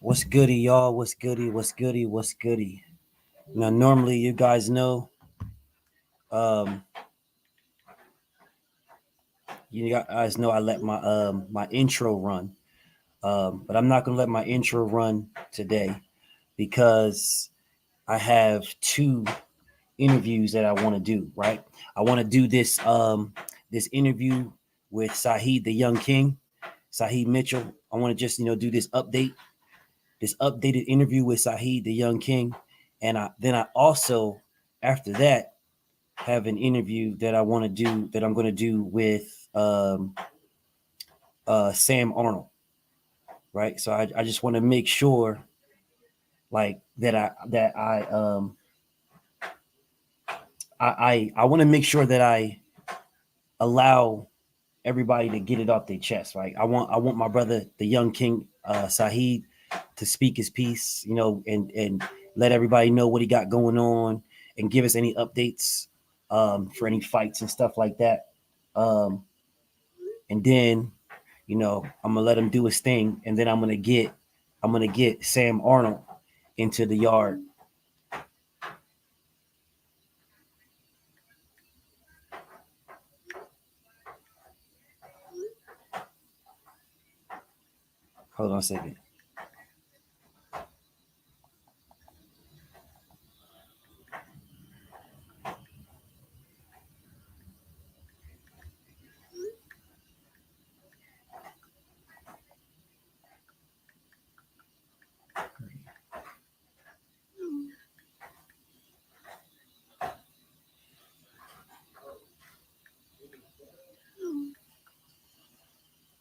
What's goody, y'all? What's goody? What's goody? What's goody? Now, normally, you guys know, um, I let my intro run, but I'm not gonna let my intro run today because I have two interviews that I want to do. Right, I want to do this interview with Sahe, the Young King, Sahe Mitchell. I want to just do this updated interview with Sahe, the Young King, and I also after that have an interview that I want to do that I'm going to do with um, Sam Arnold, right? So I just want to make sure like I want to make sure that I allow everybody to get it off their chest, right? I want my brother, the Young King, Saheed, to speak his piece, and let everybody know what he got going on and give us any updates for any fights and stuff like that. Um, and then, I'm gonna let him do his thing, and then I'm gonna get Sam Arnold into the yard. Hold on a second.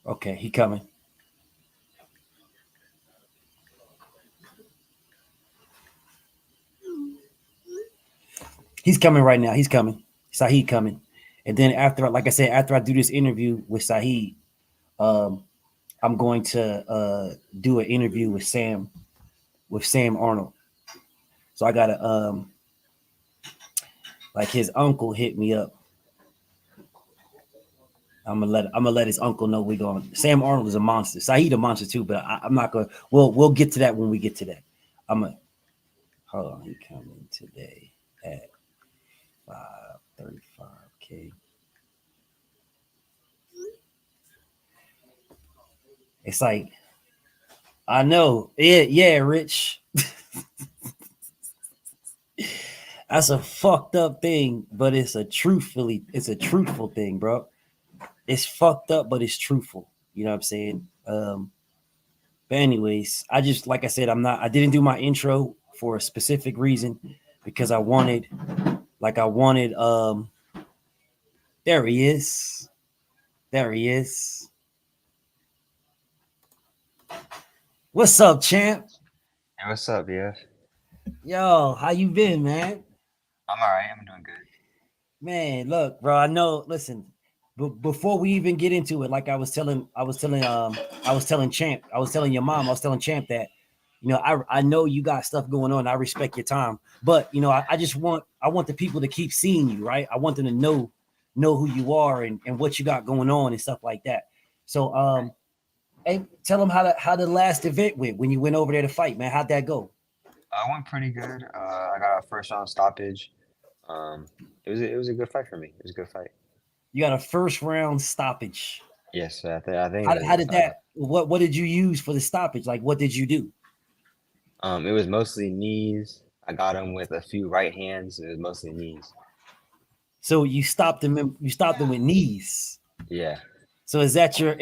Okay, he coming. He's coming right now. He's coming. Saheed coming. And then after, like I said, after I do this interview with Saheed, um, I'm going to do an interview with Sam Arnold. So I gotta like his uncle hit me up. I'm gonna let his uncle know we going. Sam Arnold is a monster. Saheed a monster too, but I'm not gonna. We'll get to that when we get to that. I'm gonna hold on. He coming today at 5:35. Okay. It's like I know. Yeah, Rich. That's a fucked up thing, but it's a truthful thing, bro. It's fucked up, but it's truthful. You know what I'm saying? But anyways, I just like I said, I didn't do my intro for a specific reason because I wanted there he is. There he is. What's up, champ? Hey, what's up, BF? Yo, how you been, man? I'm all right. I'm doing good. Man, look, bro, I know, listen, before we even get into it, like I was telling your mom, I was telling Champ that, I know you got stuff going on. I respect your time, but I want the people to keep seeing you, right? I want them to know who you are and what you got going on and stuff like that. So, hey, tell them how the last event went when you went over there to fight, man. How'd that go? I went pretty good. I got a first round stoppage. Um, it was a good fight for me. It was a good fight. You got a first round stoppage. Yes, I think How did that? What did you use for the stoppage? Like, what did you do? it was mostly knees. I got him with a few right hands. It was mostly knees. So you stopped them. You stopped them with knees. Yeah. So is that your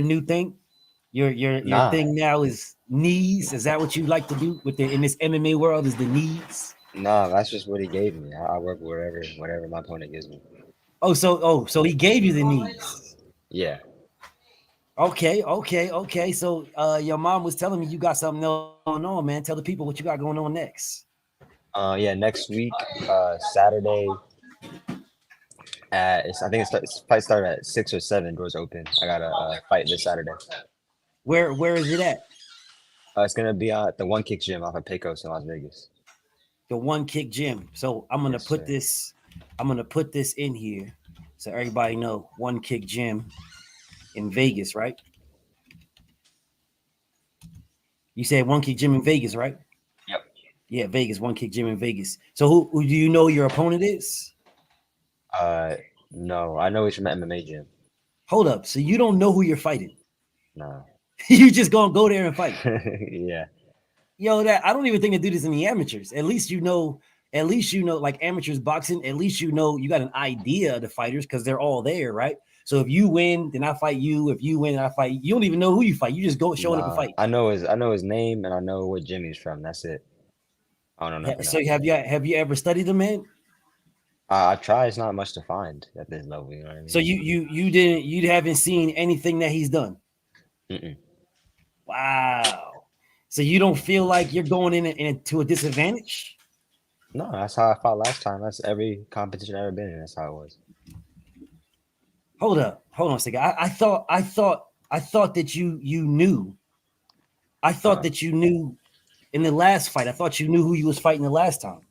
new thing? Your Nah, thing now is knees. Is that what you like to do with the in this MMA world? Is the knees? nah. That's just what he gave me. I work with whatever my opponent gives me. So he gave you the knees. Yeah. Okay. So your mom was telling me you got something going on, man. Tell the people what you got going on next. Yeah. Next week, Saturday I think fight start at 6 or 7. Doors open. I got a fight this Saturday. Where is it at? It's gonna be at the One Kick Gym off of Pecos in Las Vegas. The One Kick Gym. So Yes, sir. I'm gonna put this in here so everybody know One Kick Gym in Vegas, right? You said one kick gym in Vegas, right? Yep. Yeah, Vegas, one kick gym in Vegas. So who do you know your opponent is? Uh, no, I know he's from MMA gym. Hold up. So you don't know who you're fighting. No. You just gonna go there and fight. Yeah. Yo, that I don't even think they do this in the amateurs. At least you know, like amateurs boxing, at least you know you got an idea of the fighters because they're all there, right? So if you win, then I fight you. If you win, I fight you. You don't even know who you fight. You just go showing up and Nah. fight. I know his name and I know what gym he's from. That's it. I don't know nothing So else. have you ever studied the man? I try. It's not much to find at this level. You know what I So mean? you haven't seen anything that he's done. Mm-mm. Wow. So you don't feel like you're going into a disadvantage? No, that's how I fought last time. That's every competition I've ever been in. That's how it was. Hold on a second. I thought that you knew. I thought Uh-uh. that you knew in the last fight. I thought you knew who you was fighting the last time.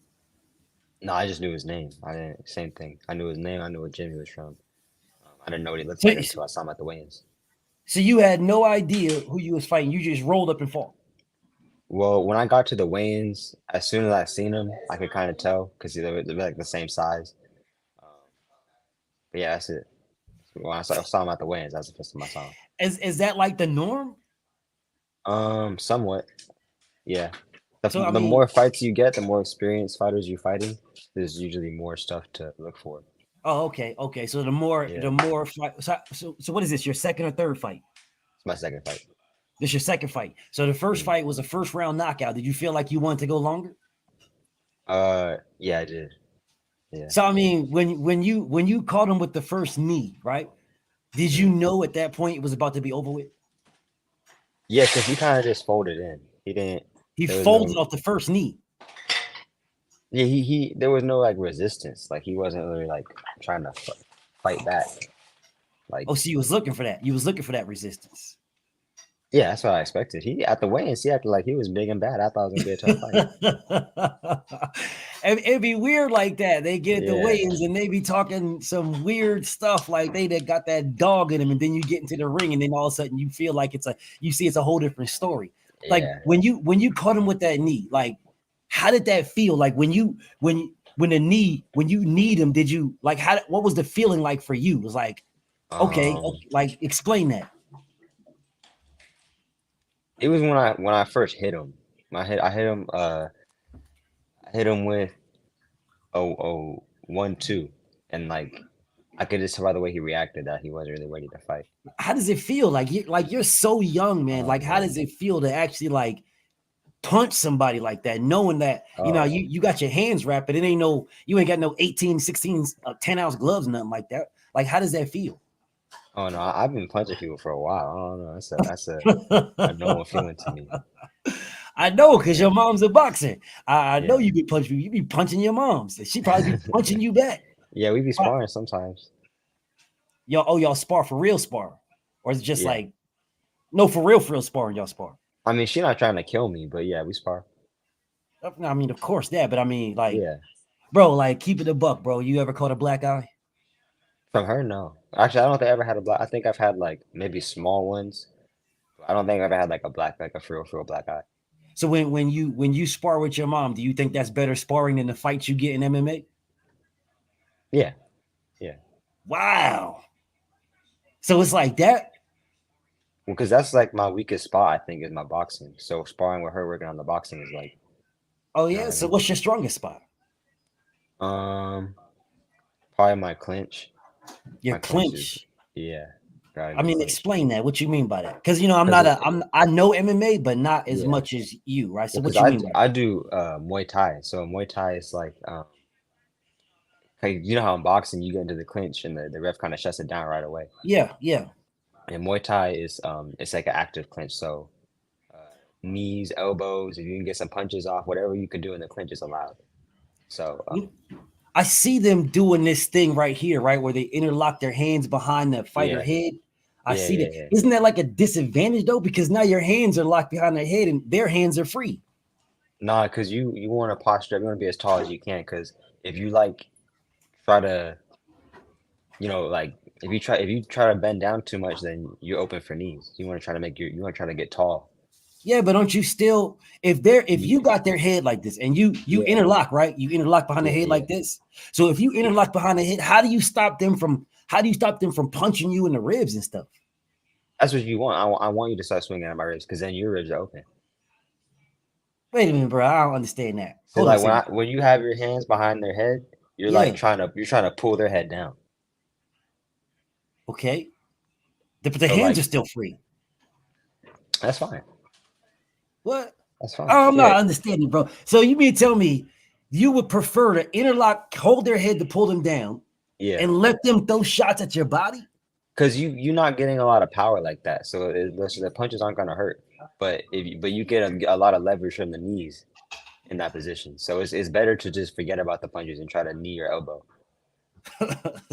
No, I just knew his name. I didn't. Same thing. I knew his name. I knew what gym he was from. I didn't know what he looked So like until I saw him at the weigh-ins. so you had no idea who you was fighting. You just rolled up and fought. Well, when I got to the weigh-ins, as soon as I seen him, I could kind of tell because they were like the same size. Um, but yeah, that's it. When I saw him at the weigh-ins, that's the first time I saw him. Is that like the norm? Somewhat, yeah. So I The mean, more fights you get, the more experienced fighters you're fighting, there's usually more stuff to look for. oh okay. So Yeah, the more fight. So what is this? Your second or third fight? it's my second fight. This your second fight. So the first Mhm. fight was a first round knockout. Did you feel like you wanted to go longer? Yeah, I did. Yeah, So I mean, when you caught him with the first knee, right? Did you Mhm. know at that point it was about to be over with? Yeah, because he kind of just folded in. He didn't. He There was folded no. off the first knee. Yeah, he. There was no like resistance. Like he wasn't really like trying to fight back. Like Oh, so you was looking for that. You was looking for that resistance. yeah, that's what I expected. He at the weigh-ins, he acted like he was big and bad. I thought it was gonna be a tough fight. It'd be weird like that. They get at the Yeah, weigh-ins and they be talking some weird stuff like they that got that dog in them, and then you get into the ring, and then all of a sudden you feel like you see it's a whole different story. Like yeah. when you caught him with that knee, like how did that feel? Like when the knee when you need him, did you like what was the feeling like for you? It was like Um, like explain that. it was when I first hit him. I hit him with a 1-2, and like I could just tell by the way he reacted that he wasn't really ready to fight. How does it feel? Like you're so young, man. Like how Um, does it feel to actually like punch somebody like that, knowing that oh, you got your hands wrapped, but it ain't no you ain't got no 18, 16, 10-ounce gloves, nothing like that. Like, how does that feel? oh no, I've been punching people for a while. I don't know. That's a normal feeling to me. I know because Yeah, your mom's a boxer. I know yeah, you be punching you be punching your moms. She probably be punching you back. yeah. We be Right. sparring sometimes. Y'all spar for real spar, or is it just Yeah, like no for real sparring? Y'all spar. I mean, she's not trying to kill me, but yeah, we spar. I mean, of course that, but I mean, like, Yeah, bro, like keep it a buck, bro. You ever caught a black eye? from her, no. Actually, I don't think I ever had a black. I think I've had like maybe small ones. I don't think I've ever had like a black, like a for real black eye. So when you spar with your mom, do you think that's better sparring than the fights you get in MMA? Yeah, yeah. Wow. So it's like that. Well, because that's like my weakest spot, I think, is my boxing. So sparring with her, working on the boxing is like, Oh you know yeah. what I So mean? what's your strongest spot? Um, Probably my clinch. Your My clinch is, clinch. yeah, got a I good mean, clinch. explain that. What you mean by that? Because you know, Cause I know MMA, but not as yeah, much as you, right? So well, what you mean by that? I do Muay Thai. So Muay Thai is like, hey, you know how in boxing you get into the clinch and the ref kind of shuts it down right away. Yeah, yeah. And Muay Thai is it's like an active clinch. So uh, knees, elbows, if you can get some punches off, whatever you can do in the clinch is allowed. So I see them doing this thing right here, right, where they interlock their hands behind the fighter yeah, head. I yeah, see yeah, that. yeah. Isn't that like a disadvantage though? Because now your hands are locked behind their head and their hands are free. Nah, because you want to posture up, you want to be as tall as you can. Because if you like try to, like if you try to bend down too much, then you're open for knees. You want to try to get tall. Yeah, but don't you still if you got their head like this and you Yeah, interlock, right? You interlock behind the yeah, head yeah, like this. So if you yeah. interlock behind the head, how do you stop them from punching you in the ribs and stuff? That's what you want. I want you to start swinging at my ribs because then your ribs are open. Wait a minute, bro. I don't understand that. So Hold on a like second. when you have your hands behind their head, Yeah. you're trying to pull their head down. Okay. But the So hands are like still free. that's fine. What? That's fine. I'm Yeah, not understanding, bro. So you mean to tell me you would prefer to interlock, hold their head to pull them down, yeah. and let them throw shots at your body? Because you're not getting a lot of power like that, so the punches aren't gonna hurt. But you get a lot of leverage from the knees in that position. So it's better to just forget about the punches and try to knee your elbow.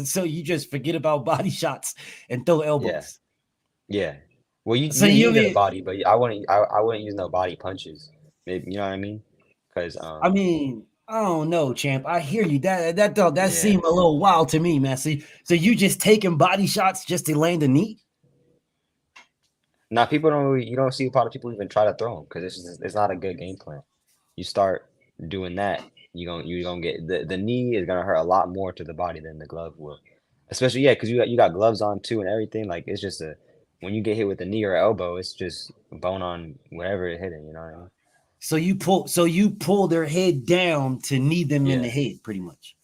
So you just forget about body shots and throw Yeah, elbows. yeah. Well, So you you need a mean body, but I wouldn't use no body punches. Maybe, you know what I mean? Because I don't know, champ. I hear you. That yeah. seemed a little wild to me, man. So you just taking body shots just to land a knee? Now people don't really, you don't see a lot of people even try to throw them because it's not a good game plan. You start doing that, you gonna get the knee is gonna hurt a lot more to the body than the glove will. Especially yeah, because you got gloves on too and everything. Like it's just a when you get hit with a knee or elbow, it's just bone on whatever it hitting. You know what I mean? So you pull their head down to knee them in the Yeah, head, pretty much.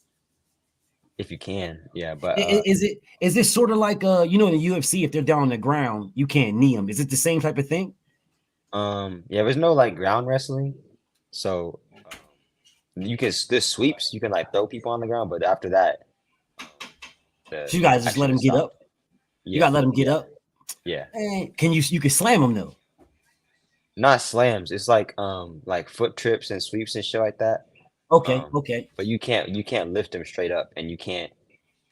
if you can, yeah. But Is this sort of like in the UFC if they're down on the ground you can't knee them? Is it the same type of thing? yeah, there's no like ground wrestling, so you can there's sweeps. You can like throw people on the ground, but after that, um, So you the guys just let action them is get stopped. up. You Yeah, gotta let them get yeah, up. yeah. Can you can slam them though? Not slams. It's like foot trips and sweeps and shit like that. Okay, Um, okay. but you can't lift him straight up, and you can't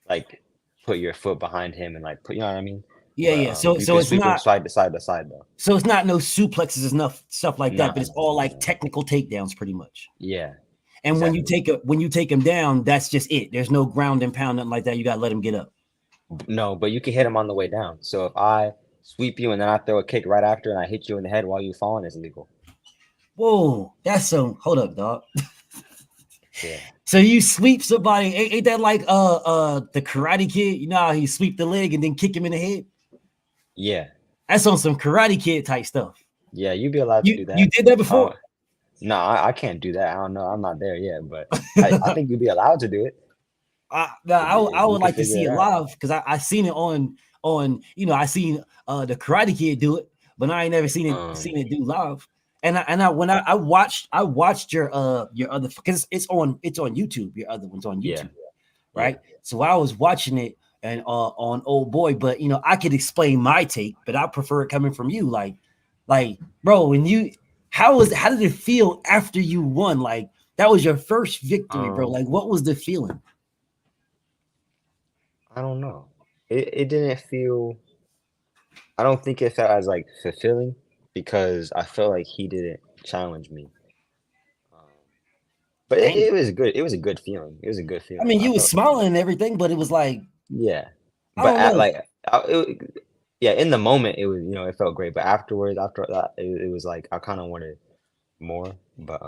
like put your foot behind him and like put you know what I mean. Yeah, But yeah. So you so can it's sweep him not side to side to side though. so it's not no suplexes enough stuff like that, No, but it's no, all no, like no. technical takedowns pretty much. Yeah, And exactly. when you take them down, that's just it. There's no ground and pound nothing like that. You gotta let them get up. No, but you can hit him on the way down. So if I sweep you and then I throw a kick right after and I hit you in the head while you're falling, it's legal. Whoa, that's some hold up, dog. Yeah, So you sweep somebody, ain't that like the Karate Kid? You know how he sweep the leg and then kick him in the head? yeah, That's on some Karate Kid type stuff. yeah. You'd be allowed to do You that. did that before? No, I can't do that. I don't know. I'm not there yet, but I think you'd be allowed to do it I if you would could like to figure see it it out. live because I seen it on I seen the Karate Kid do it, but I ain't never Um, seen it do live. And when I watched your other because it's on YouTube. Your other one's on yeah, YouTube, yeah. right? So I was watching it and on Old Boy, but I could explain my take, but I prefer it coming from you. Like bro, when you how did it feel after you won? Like that was your first victory, bro. Um, Like what was the feeling? I don't know. It didn't feel. I don't think it felt as like fulfilling because I felt like he didn't challenge me. Um, but Dang. it was good. It was a good feeling. It was a good I feeling. mean, I you was felt smiling and everything, but it was like, yeah. I But don't at know. like yeah, in the moment it was it felt great. But afterwards, after that, it was like I kind of wanted more. But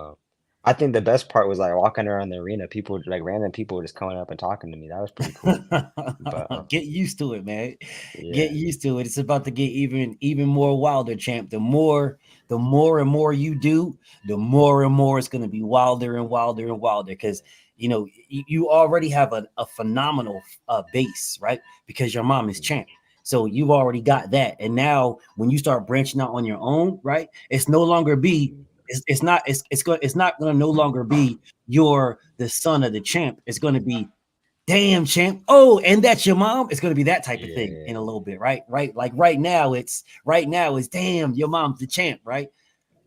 I think the best part was like walking around the arena, people like random people were just coming up and talking to me. That was pretty cool. But Get used to it, man. Get yeah, used to it. It's about to get even more wilder, champ. The more and more you do, the more and more it's going to be wilder and wilder and wilder. Because you already have a phenomenal base, right? Because your mom is mhm, champ. So you've already got that, and now when you start branching out on your own, right? It's no longer be mhm, it's not going to no longer be you're the son of the champ. It's going to be damn champ. Oh, and that's your mom. It's going to be that type of yeah, thing yeah, in a little bit, right? Right. Like right now it's damn your mom's the champ, right?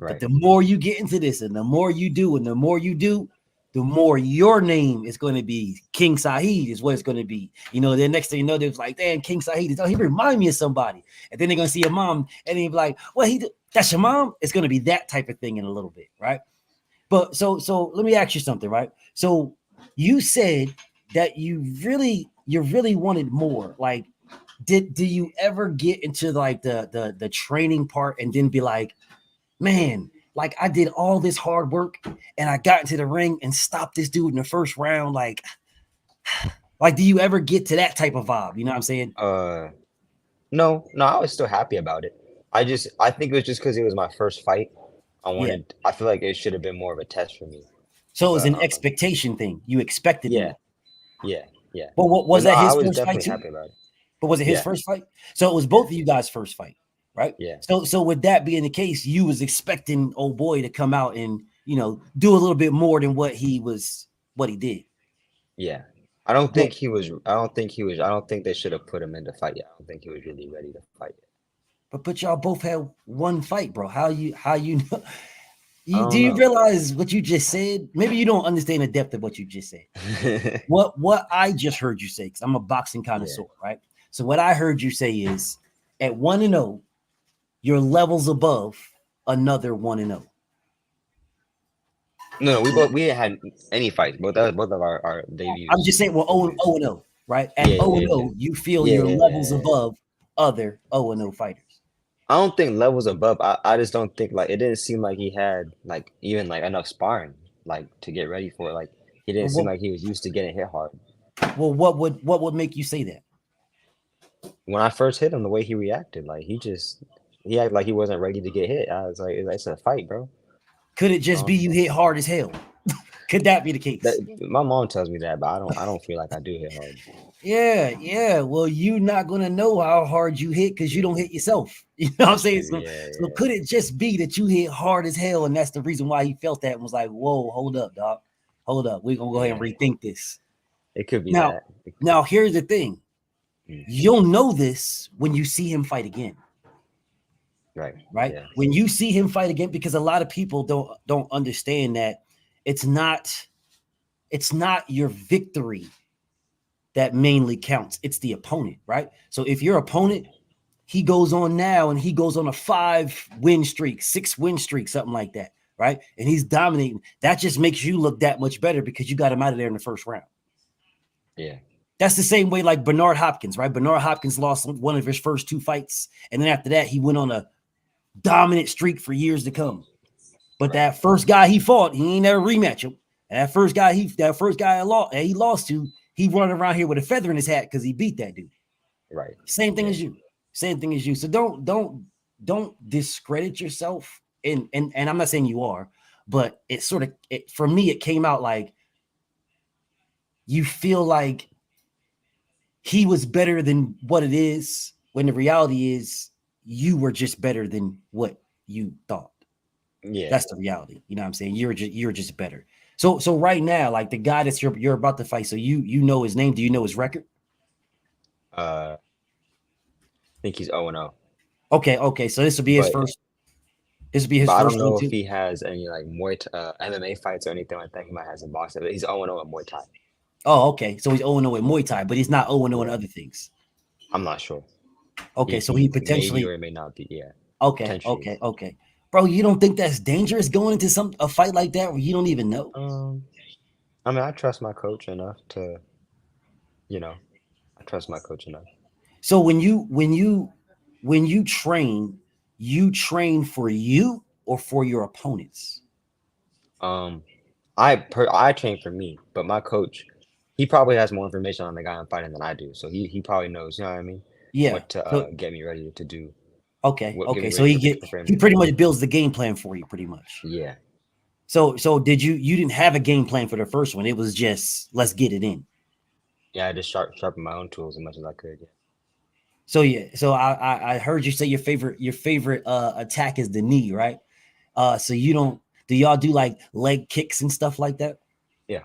But right, the more you get into this, and the more you do, and the more you do, the more your name is going to be King Saheed is what it's going to be. The next thing you know, they're like, damn, King Saheed is he remind me of somebody. And then they're gonna see your mom and then be like, well, that's your mom. It's gonna be that type of thing in a little bit, right? But so let me ask you something, right? So you said that you really wanted more. Like, do you ever get into like the training part and then be like, man, like I did all this hard work and I got into the ring and stopped this dude in the first round. Like, do you ever get to that type of vibe? You know what I'm saying? Uh, no, no, I was still happy about it. I think it was just because it was my first fight. Yeah. I feel like it should have been more of a test for me. So it was But an expectation thing. You expected yeah, more. yeah, yeah. But what But was no, that I his was first fight definitely too? happy about it. But was it his Yeah, first fight? So it was yeah, both of you guys' first fight, right? yeah, So with that being the case, you was expecting old boy to come out and do a little bit more than what he did. yeah. I don't But think he was. I don't think he was. I don't think they should have put him in the fight yet. I don't think he was really ready to fight but y'all both had one fight, bro. How you know? yet. I Do don't you know. realize what you just said? Maybe you don't understand the depth of what you just said. What I just heard you say, because I'm a boxing Yeah. connoisseur, right? So what I heard you say is at 1-0, you're levels above another 1-0. No, no, we ain't had any fights. Both of our I'm debuts. just saying, well, 0 Debuts. 0, right? At Yeah, 0 yeah, yeah, 0, you feel yeah, you're yeah, levels yeah, yeah. above other 0 fighters. I don't think levels above. I just don't think like it didn't seem like he had like even like enough sparring like to get ready for it. Like he didn't Well, seem like he was used to getting hit hard. what would make you say that? When I first hit him, the way he reacted, like he acted like he wasn't ready to get hit. I was like, it's a fight, bro. Could it I just be don't you know. hit hard as hell? Could that be the That case? my mom tells me that, but I don't feel like I do hit hard. Yeah, yeah. Well, you not gonna know how hard you hit because you don't Yeah, hit yourself. You know what I'm that's saying? true. So, Yeah, so yeah, could it just be that you hit hard as hell, and that's the reason why he felt that and was like, "Whoa, hold up, dog, hold up. We're gonna go ahead and yeah. rethink this." It could be Now, that. now here's the thing: Mm, you'll know this when you see him fight again, right. right? Yeah. When you see him fight again, because a lot of people don't understand that it's not it's not your victory that mainly counts; it's the opponent, right? So if your opponent he goes on now and he goes on a 5-win streak, 6-win streak, something like that, right? And he's dominating. That just makes you look that much better because you got him out of there in the first round. Yeah. That's the same way like Bernard Hopkins, right? Bernard Hopkins lost one of his first 2 fights, and then after that, he went on a dominant streak for years to come. But Right. that first guy he fought, he ain't never rematch him. And that first guy he lost to, he running around here with a feather in his hat because he beat that dude. Right. Same thing Yeah. as you. Same thing as you. So don't discredit yourself. And I'm not saying you are, but for me, it came out like you feel like he was better than what it is, when the reality is you were just better than what you thought. Yeah. That's the reality. You know what I'm saying? You're just better. So right now, like the guy that you're about to fight, so you know his name. Do you know his record? I think he's 0-0. Okay. So this will be his But first. This will be his I first don't one know if too. he has any like MMA fights or anything like that. He might have some boxing, but he's 0-0 in Muay Thai. Oh, okay. So he's 0-0 in Muay Thai, but he's not 0-0 in Yeah. other things. I'm not sure. Okay, so he He maybe potentially. or it may not be. Yeah. Okay, Potentially. okay, okay. Bro, you don't think that's dangerous going into a fight like that where you don't even know? Um, I mean, I trust my coach enough to, you know, I trust my coach enough. So when you train, you train for you or for your opponents? Um, I train for me, but my coach, he probably has more information on the guy I'm fighting than I do. So he probably knows, you know what I mean? Yeah. What to So get me ready to do, okay, what get okay. me So ready he get for him he to pretty do. much builds the game plan for you, pretty much. Yeah. So did you didn't have a game plan for the first one? It was just let's get it in. Yeah, I just sharpen my own tools as much as I could. Yeah. So yeah, so I heard you say your favorite attack is the knee, right? So you don't do y'all do like leg kicks and stuff like that? Yeah.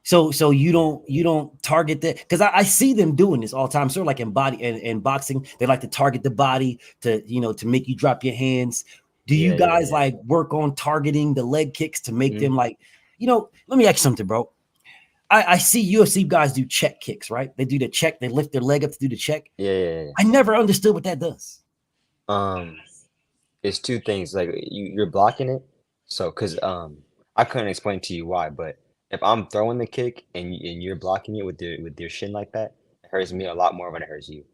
So you Yeah. don't target that because I see them doing this all the time. Sort of like in body and boxing, they like to target the body to make you drop your hands. Do you Yeah, yeah, guys yeah. like work on targeting the leg kicks to make Mhm. them like, let me ask you something, bro. I see UFC guys do check kicks, right? They do the check, they lift their leg up to do the check. Yeah, yeah, yeah. I never understood what that does. Um, it's two things. Like you're blocking it. So, I couldn't explain to you why, but if I'm throwing the kick and you're blocking it with your shin like that, it hurts me a lot more when it hurts you.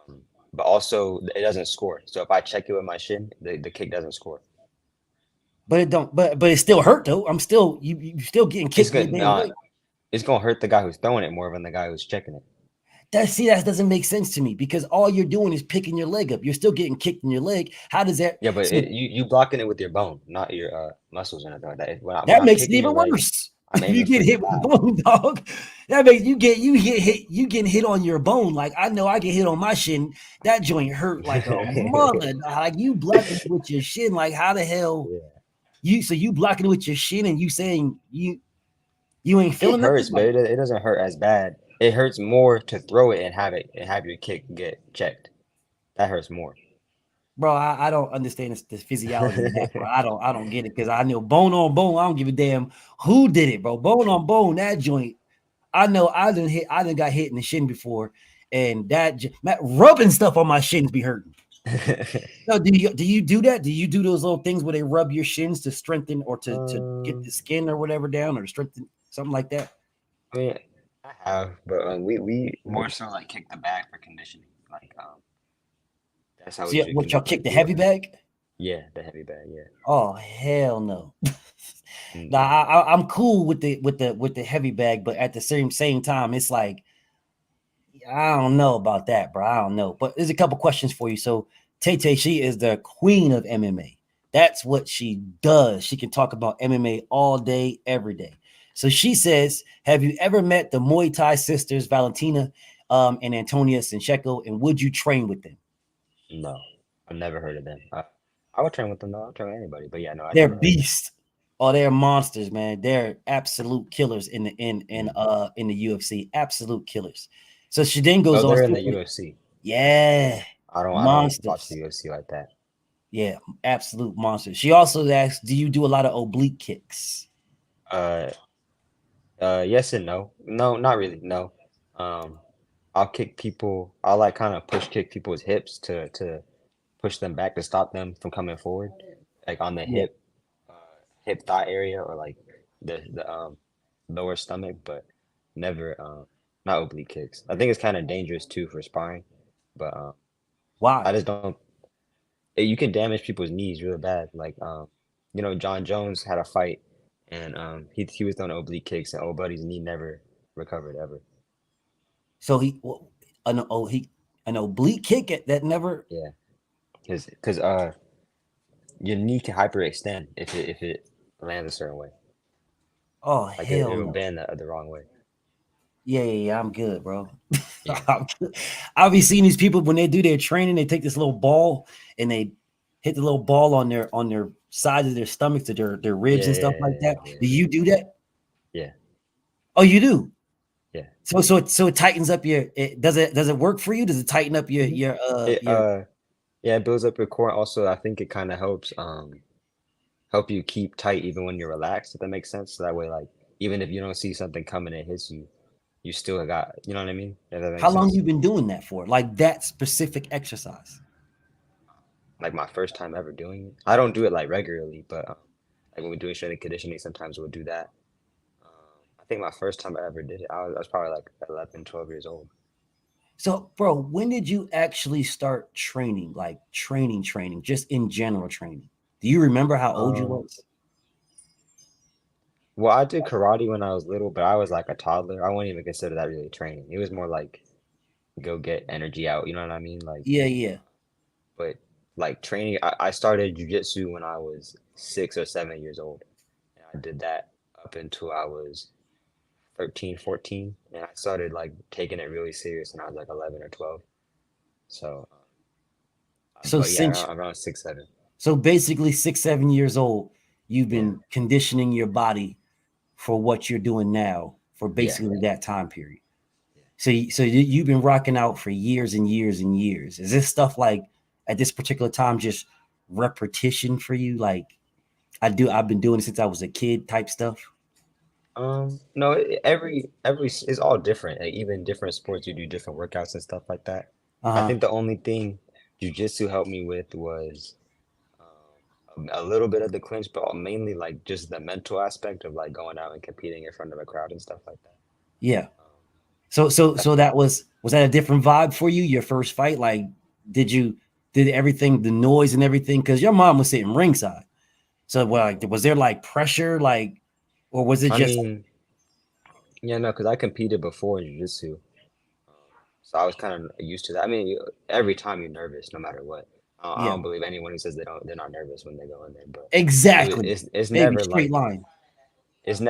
Um, but also it doesn't score. So if I check it with my shin, the kick doesn't score. But it don't. But it still hurt though. I'm still you still getting It's kicked in your good. damn leg. It's gonna hurt the guy who's throwing it more than the guy who's checking it. That doesn't make sense to me because all you're doing is picking your leg up. You're still getting kicked in your leg. How does that? Yeah, but So you blocking it with your bone, not your muscles or anything like that. When that I'm makes it kicking your even leg, worse. I'm If you aiming for get your hit with the thigh. bone, dog, that makes you get hit. You getting hit on your bone. Like I know I get hit on my shin. That joint hurt like a mother. Like you blocking it with your shin. Like how the hell Yeah. you? So you blocking it with your shin and you saying you ain't It feeling nothing? hurts, but Like it doesn't hurt as bad. It hurts more to throw it and have your kick get checked. That hurts more. bro, I don't understand the physiology of that, bro. I don't get it because I know bone on bone. I don't give a damn who did it, bro. Bone on bone. That joint. I know I didn't got hit in the shin before, and rubbing stuff on my shins be hurting. No, do you do that? Do you do those little things where they rub your shins to strengthen or to get the um, skin or whatever down or strengthen something like that? I mean, I have, but we more so like kick the bag for conditioning. Like that's how we See usually what y'all kick like the do heavy it. bag? Yeah, the heavy bag. Yeah. Oh hell no. Nah, Mm-mm. I'm cool with the heavy bag, but at the same time, it's like I don't know about that, bro. I don't know. But there's a couple questions for you. So Tay Tay, she is the queen of MMA. That's what she does. She can talk about MMA all day, every day. So she says, have you ever met the Muay Thai sisters, Valentina and Antonia Sincheko, and would you train with them? No, I've never heard of them. I would train with them. No, I'll train with anybody. But yeah, no, I They're never heard of them. beasts. Oh, they're monsters, man. They're absolute killers Mm. in the UFC. Absolute killers. So she then Oh, goes on they're to in the say, UFC. yeah, I don't watch the monsters. UFC like that. Yeah, absolute monster. She also asks, "Do you do a lot of oblique kicks?" Uh, yes and no. No, not really. No. Um, I'll kick people. I'll like kind of push kick people's hips to push them back to stop them from coming forward, like on the Yeah. uh, hip thigh area or like the lower stomach, but never not oblique kicks. I think it's kind of dangerous too for sparring, but Why? I just don't. You can damage people's knees really bad. Like John Jones had a fight, and he was throwing oblique kicks, and old buddy's knee never recovered ever. So he an oblique kick that never. Yeah, because your knee can hyperextend if it lands a certain way. Oh Like hell it'll no. bend the wrong way. Yeah. I'm good, bro. Yeah. I'm good. I'll be seeing these people when they do their training. They take this little ball and they hit the little ball on their sides of their stomachs, to their ribs Yeah, and stuff yeah, like yeah, that. yeah, Do you do that? yeah, Oh, you do. yeah. So it tightens up does it work for you? Does it tighten up Hmm. It your yeah, it builds up your core. Also, I think it kind of helps help you keep tight even when you're relaxed, if that makes sense. So that way, like even if you don't see something coming and it hits you, you still got, you know what I mean? If that how makes long sense. you been doing that for? Like that specific exercise? Like my first time ever doing it. I don't do it like regularly, but like when we're doing strength and conditioning, sometimes we'll do that. I think my first time I ever did it, I was probably like 11, 12 years old. So, bro, when did you actually start training? Like training, just in general training. Do you remember how old you Um, was? well, I did karate when I was little, but I was like a toddler. I wouldn't even consider that really training. It was more like go get energy out, you know what I mean? Like, Yeah. but like training, I started jujitsu when I was 6 or 7 years old. And I did that up until I was 13, 14. And I started like taking it really serious when I was like 11 or 12. So, So but yeah, since around 6, 7. so basically 6, 7 years old, you've Yeah, been conditioning your body for what you're doing now for yeah, basically that time period. yeah. You've been rocking out for years and years and years. Is this stuff like at this particular time just repetition for you? Like I've been doing it since I was a kid type stuff. No, it's all different. Like even different sports, you do different workouts and stuff like that. I Uh-huh. think the only thing jujitsu helped me with was a little bit of the clinch, but mainly like just the mental aspect of like going out and competing in front of a crowd and stuff like that. Yeah. Um, So that that was that a different vibe for you? Your first fight, like Did you did everything the noise and everything? Because your mom was sitting ringside. So well, like, was there like pressure, like, or was it I just mean, yeah, no, because I competed before in jiu-jitsu, so I was kind of used to that. I mean, every time you're nervous, no matter what. I yeah, don't believe anyone who says they're not nervous when they go in there, but exactly, it's baby, never straight like line. it's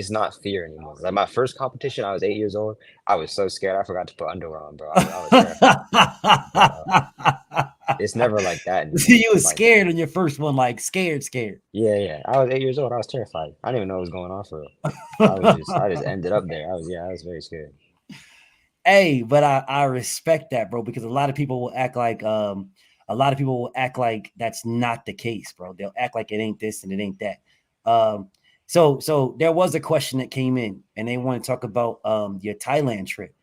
not fear anymore. Like my first competition, I was 8 years old. I was so scared, I forgot to put underwear on, bro. I was terrified. But it's never like that anymore. You was Like, scared in your first one, like scared, scared. yeah, yeah. I was 8 years old. I was terrified. I didn't even know what was going on for real. I just ended up there. I was very scared. Hey, but I respect that, bro, because a lot of people will act like a lot of people will act like that's not the case, bro. They'll act like it ain't this and it ain't that. Um, so there was a question that came in, and they want to talk about your Thailand trip,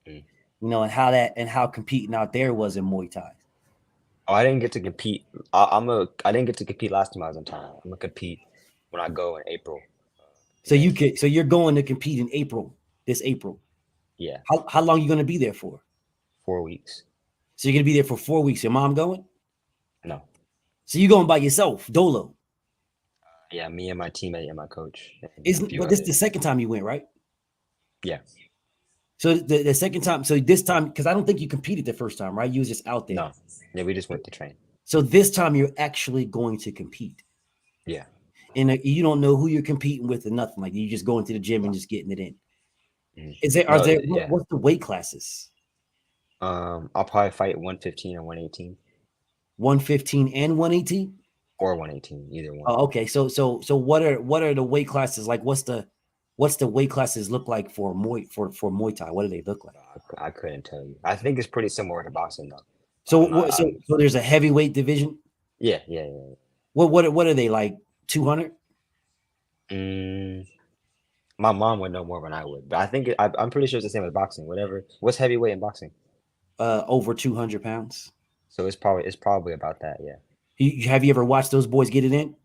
Mm. and how that and how competing out there was in Muay Thai. Oh, I didn't get to compete. I didn't get to compete last time I was in Thailand. I'm gonna compete when I go in April So again. you're going to compete in April, this April. Yeah, How long are you going to be there for? 4 weeks. So you're going to be there for 4 weeks. Your mom going? No, So you going by yourself, dolo? yeah, me and my teammate and my coach and a Isn't few but this is the others. second time you went, right? Yeah, So the second time, so this time, because I don't think you competed the first time, right? You was just out there. no, yeah, we just went to train. So this time you're actually going to compete, Yeah, and you don't know who you're competing with or nothing. Like you just go into the gym and no, just getting it in. mhm. Is there are No, there yeah. what's the weight classes? I'll probably fight 115 or 118 115 and 118. or 118, either one. Oh, okay. So what are the weight classes like? What's the weight classes look like for Muay Thai? What do they look like? I couldn't tell you. I think it's pretty similar to boxing though. So I'm not. what? So there's a heavyweight division. Yeah, yeah, yeah. What are they like? 200 Mm, my mom would know more than I would, but I'm pretty sure it's the same as boxing. Whatever. What's heavyweight in boxing? over 200 pounds. So it's probably about that. Yeah. Have you ever watched those boys get it in?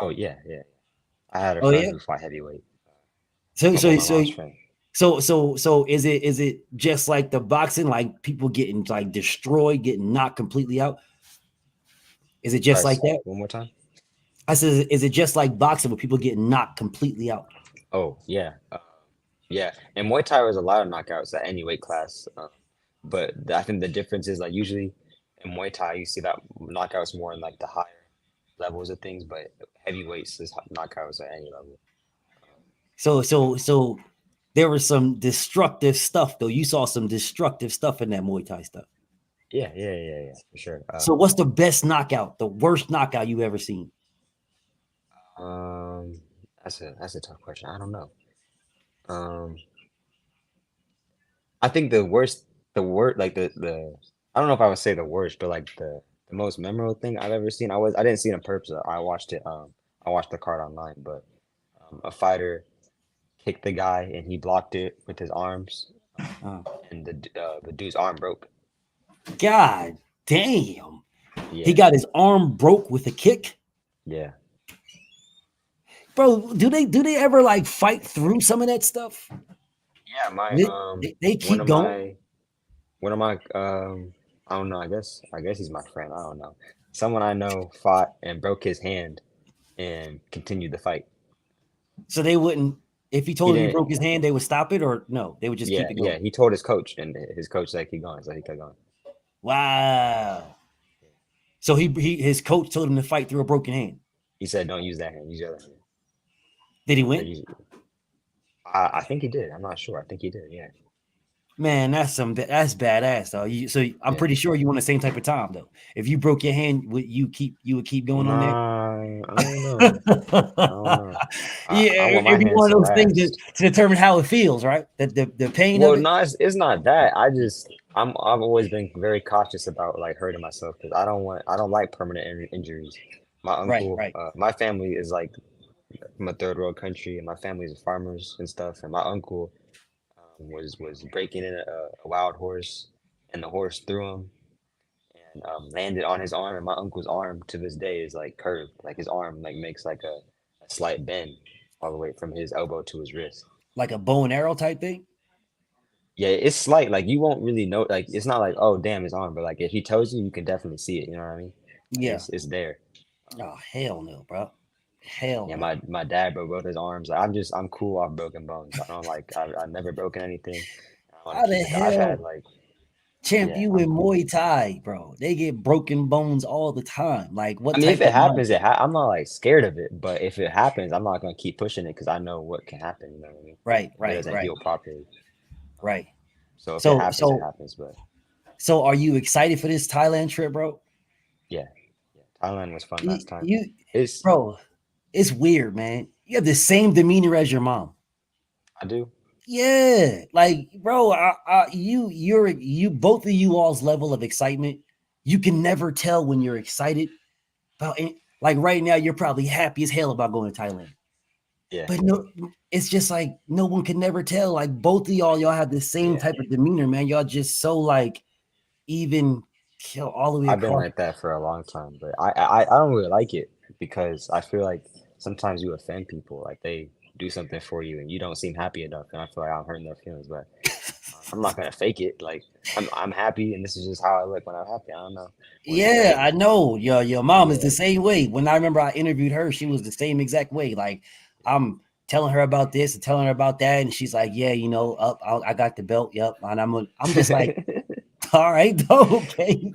Oh yeah, yeah. I had a Oh friend yeah. who fought heavyweight. So Well, so my so mom's friend. so is it just like the boxing, like people getting like destroyed, getting knocked completely out? Is it just Sorry, like that? one more time. I said, is it just like boxing where people get knocked completely out? Oh yeah, yeah. And Muay Thai was a lot of knockouts at any weight class. But I think the difference is like usually in Muay Thai you see that knockouts more in like the higher levels of things, but heavyweights is knockouts at any level. So there was some destructive stuff though. You saw some destructive stuff in that Muay Thai stuff. Yeah, yeah, yeah, yeah, for sure. So what's the best knockout, the worst knockout you ever seen? Um, that's a tough question. I don't know. Um, I think the word like I don't know if I would say the worst, but like the most memorable thing I've ever seen. I didn't see it in person. I watched the card online, but a fighter kicked the guy and he blocked it with his arms, Uh, and the dude's arm broke. God damn. He Yeah, got his arm broke with a kick. yeah, Bro, do they ever like fight through some of that stuff? yeah. My They one keep of going. my one of my I don't know. I guess he's my friend. I don't know. Someone I know fought and broke his hand and continued the fight. So they wouldn't, if he He told him he didn't. broke his hand, they would stop it, or no, they would just keep Yeah, it yeah. going. He told his coach, and his coach said keep going, so he kept going. Wow. So his coach told him to fight through a broken hand. He said don't use that hand. Use the other hand. Did he So win? use, I think he did. I'm not sure. I think he did. Yeah, Man, that's badass though. So I'm yeah. pretty sure you want the same type of time though. If you broke your hand, would keep going on there? Nah, I don't know. I don't know. I Yeah, want my it'd be hands one to of those things last. to determine how it feels, right? The pain of Well, it. no, it's not that. I've always been very cautious about like hurting myself because I don't like permanent injuries. My Right, uncle, right. my family is like from a third world country, and my family is farmers and stuff. And my uncle was breaking in a wild horse, and the horse threw him and landed on his arm. And my uncle's arm to this day is like curved, like his arm like makes like a slight bend all the way from his elbow to his wrist. Like a bow and arrow type thing. Yeah, it's slight. Like you won't really know. Like it's not like, oh damn, his arm. But like if he tells you, you can definitely see it. You know what I mean? Like Yeah. it's there. Oh hell no, bro. Hell Yeah, no. my dad broke his arms. Like, I'm cool off broken bones. I don't like I've never broken anything. I want How to the keep it. I've had hell, like champ? yeah, You I'm in cool. Muay Thai, bro? They get broken bones all the time. Like, I what mean, if type it of mind? happens, I'm not like scared of it. But if it happens, I'm not gonna keep pushing it because I know what can happen. You know what I mean? Right, If it right, doesn't right, heal properly. Um, right. so if it So, happens, it so, happens. But so, are you excited for this Thailand trip, bro? yeah, yeah. Thailand was fun You, last time. you It's bro, it's weird, man. You have the same demeanor as your mom. I do. Yeah, like, bro, you both of you all's level of excitement. You can never tell when you're excited about it. Like right now, you're probably happy as hell about going to Thailand. Yeah, But no, it's just like no one can never tell. Like both of y'all have the same yeah. type of demeanor, man. Y'all just so like even kill all the way I've been across. like that for a long time, but I don't really like it because I feel like sometimes you offend people. Like they do something for you and you don't seem happy enough, and I feel like I'm hurting their feelings. But I'm not gonna fake it. Like I'm happy, and this is just how I look when I'm happy. I don't know when Yeah, I know. Your mom is yeah, the same way. When I remember I interviewed her, she was the same exact way. Like I'm telling her about this and telling her about that, and she's like, "Yeah, up, I got the belt. Yep." And I'm just like, "All right, okay."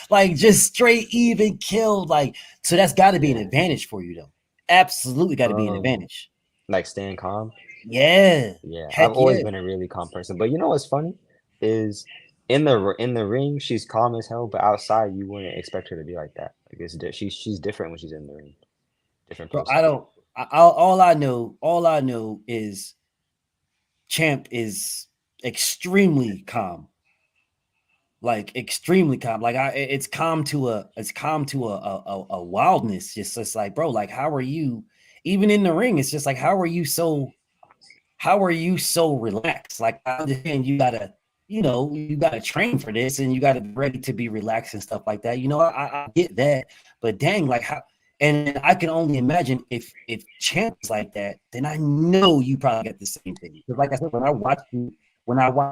Like just straight even killed. Like so, that's got to be an yeah. advantage for you, though. Absolutely, got to be an Um, advantage. like staying calm. Yeah, Yeah, I've heck always yeah. been a really calm person. But you know what's funny is in the ring she's calm as hell, but outside you wouldn't expect her to be like that. Like she's different when she's in the ring. Different Bro, I person. don't. All I know is Champ is extremely calm, like extremely calm. Like it's calm to a wildness. Just like, bro, like how are you? Even in the ring, it's just like how are you so relaxed? Like I understand you gotta train for this and you gotta be ready to be relaxed and stuff like that. I get that, but dang, like how and I can only imagine if Champ is like that, then I know you probably got the same thing. Because like I said, when I watched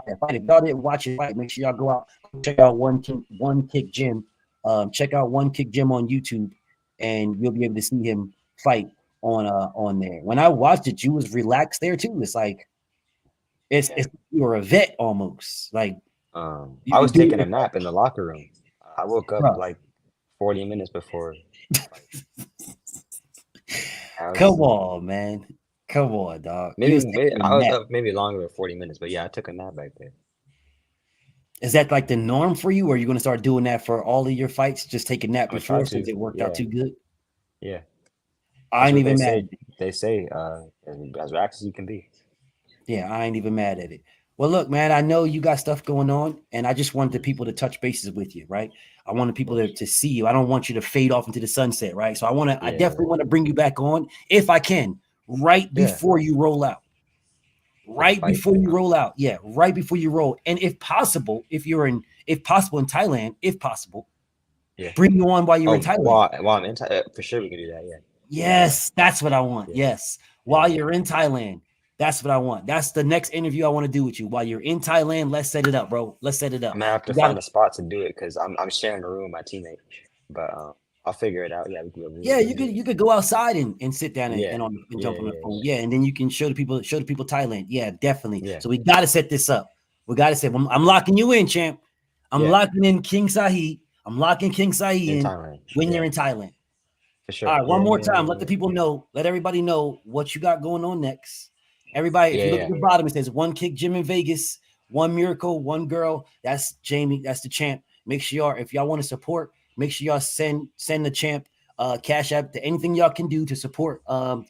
that fight, if y'all didn't watch it fight, make sure y'all go out, check out one kick gym. Check out one kick gym on YouTube and you'll be able to see him fight on there. When I watched it, you was relaxed there too. It's like Yeah. it's you're a vet almost. Like you I can was do taking it, a nap in the locker room. I woke up bro. like 40 minutes before the fight. I Come was on, man. Come on, dog. You was taking a I was nap. up maybe longer than 40 minutes, but yeah, I took a nap back there. Is that like the norm for you, or are you going to start doing that for all of your fights? Just take a nap I'm gonna try before since to. it worked out Yeah, too good. yeah. I That's ain't what they even mad. say. They say as relaxed as you can be. Yeah, I ain't even mad at it. Well, look, man, I know you got stuff going on, and I just wanted the Mhm. people to touch bases with you, right? I wanted Of people course. to see you. I don't want you to fade off into the sunset, right? So I Yeah, definitely yeah, want to bring you back on if I can, right yeah. before you roll out. For the Right fight. before you roll out. Yeah, right before you roll. And if possible in Thailand, if possible, Yeah. bring you on while you're in Oh, Thailand. while I'm in, for sure we can do that. Yeah, yeah, Yes, that's what I want. yeah, Yes. yeah, While yeah. you're in Thailand, that's what I want. That's the next interview I want to do with you. While you're in Thailand, let's set it up, bro. Let's set it I'm up. gonna have to You got find it. a spot to do it because I'm sharing a room with my teammate, but I'll figure it out. Yeah, Yeah, we'll do it. you could go outside and sit down Yeah, and yeah, jump on the yeah, phone. Yeah, and then you can show the people Thailand. Yeah, definitely. yeah, So we got to set this up. We got to say I'm locking you in, champ. I'm yeah. locking in King Sahi. I'm locking King Sahi In in Thailand. when you're Yeah, in Thailand. for All sure. right, one Yeah, more yeah, time. yeah, Let the yeah, people know. Let everybody know what you got going on next. Everybody, if yeah, you look at yeah, the bottom, it says one kick gym in Vegas, one miracle, one girl. That's Jamie. That's the champ. Make sure y'all, if y'all want to support, make sure y'all send the champ cash app to anything y'all can do to support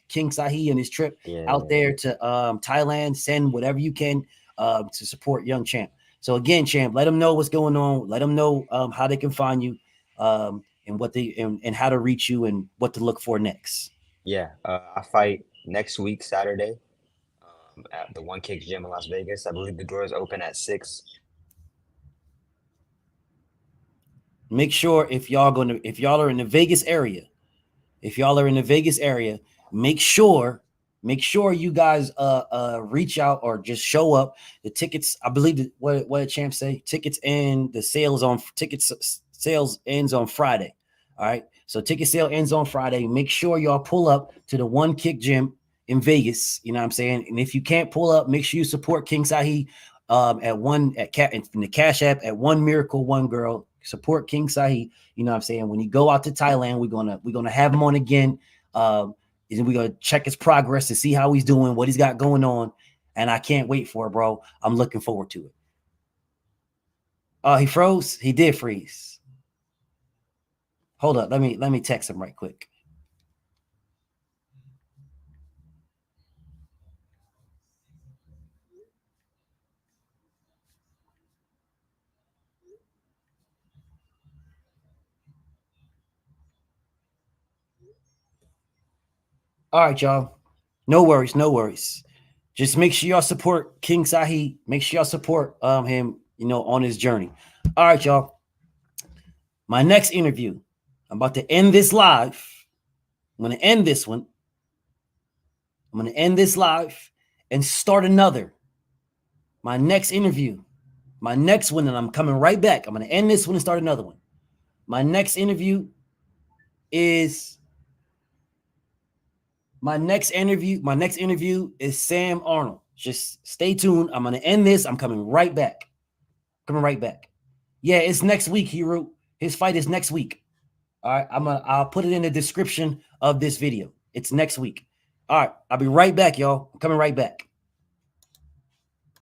King Sahi and his trip yeah, out yeah. there to Thailand. Send whatever you can to support young champ. So again, champ, let them know what's going on. Let them know how they can find you and and how to reach you and what to look for next. Yeah. I fight next week Saturday at the One Kick Gym in Las Vegas. I believe the doors open at 6. Make sure if y'all are in the Vegas area, if y'all are in the Vegas area, make sure Make sure you guys reach out or just show up. The tickets, I believe that what did Champ say? Tickets and the sales on tickets sales ends on Friday. All right. So ticket sale ends on Friday. Make sure y'all pull up to the One Kick Gym in Vegas. You know what I'm saying? And if you can't pull up, make sure you support King Sahe in the Cash App at One Miracle One Girl. Support King Sahe. You know what I'm saying? When you go out to Thailand, we're gonna have him on again. We're gonna check his progress to see how he's doing, what he's got going on, and I can't wait for it, bro. I'm looking forward to it. He froze. He did freeze. Hold up. Let me text him right quick. All right, y'all. No worries, no worries. Just make sure y'all support King Sahe. Make sure y'all support him, on his journey. All right, y'all. My next interview. I'm about to end this live. I'm gonna end this one. I'm gonna end this live and start another. My next interview. My next one, and I'm coming right back. I'm gonna end this one and start another one. My next interview is Sam Arnold. Just stay tuned. I'm gonna end this. I'm coming right back. Coming right back. Yeah, it's next week, Hero. His fight is next week. All right, I'll put it in the description of this video. It's next week. All right, I'll be right back, y'all. I'm coming right back.